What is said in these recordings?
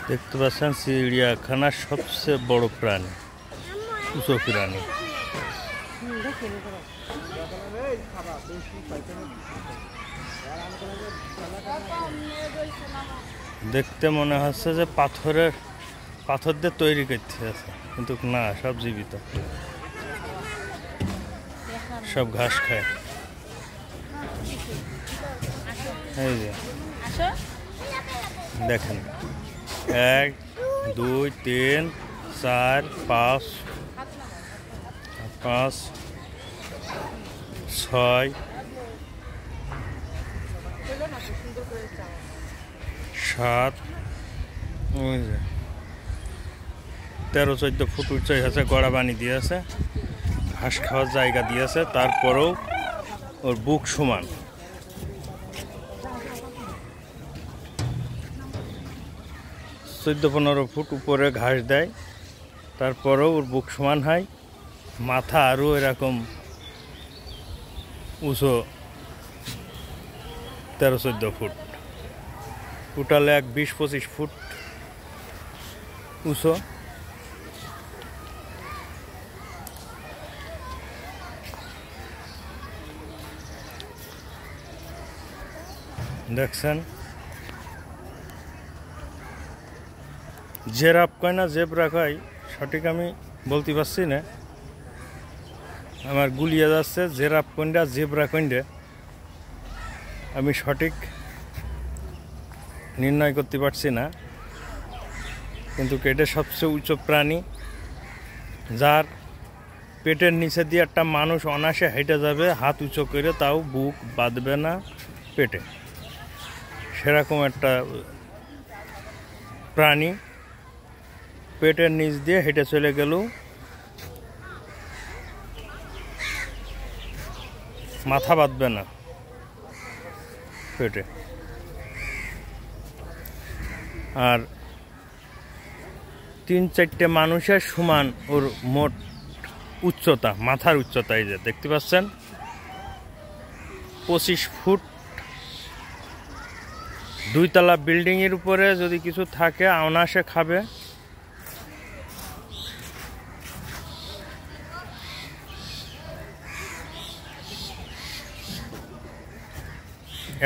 দেখতে পাচ্ছেন চিড়িয়াখানার সবচেয়ে বড় প্রাণী উঁচু প্রাণী। দেখতে মনে হচ্ছে যে পাথর দিয়ে তৈরি করতে আছে, কিন্তু না, সব জীবিত, সব ঘাস খায়। এই যে দেখেন, 1 2 3 4 5 5 6 7 13-14 ফুট উচ্চাই আছে, গড়া বানি দিয়েছে, ঘাস খাওয়ার জায়গা দিয়েছে, তারপরেও ওর বুক সমান। 14-15 ফুট উপরে ঘাস দেয়, তারপরেও ওর বুক সমান হয়। মাথা আরও এরকম উঁচু 13-14 ফুট, টোটালে 20-25 ফুট উঁচু। দেখছেন, জেরাফ কয় না জেব্রা কয়, সঠিক আমি বলতে পারছি না, আমার গুলিয়ে যাচ্ছে জেরাফ কোনটা জেব্রা কোনটা, আমি সঠিক নির্ণয় করতে পারছি না। কিন্তু এটা সবচেয়ে উঁচু প্রাণী, যার পেটের নিচে দিয়ে একটা মানুষ অনায়াসে হেঁটে যাবে হাত উঁচু করে, তাও বুক বাঁধবে না পেটে, সেরকম একটা প্রাণী। পেটের নিচ দিয়ে হেঁটে চলে গেল, মাথা বাঁধবে না পেটে। আর 3-4টে মানুষের সমান ওর মোট উচ্চতা, মাথার উচ্চতা। এই যে দেখতে পাচ্ছেন, 25 ফুট। 2 তলা বিল্ডিংয়ের উপরে যদি কিছু থাকে অনায়াসে খাবে।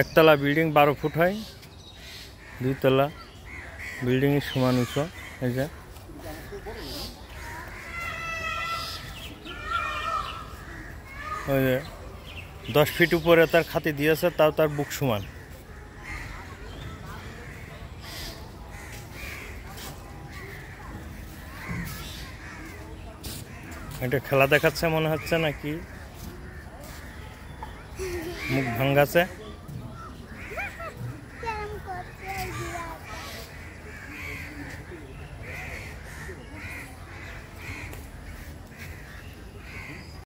একতলা বিল্ডিং 12 ফুট হয়, 2 তলা বিল্ডিংয়ের সমান উঁচু। এই যে ওই যে 10 ফিট উপরে তার খাতি দিয়েছে, তাও তার বুক সমান। এটা খেলা দেখাচ্ছে মনে হচ্ছে নাকি, মুখ ভাঙাছে।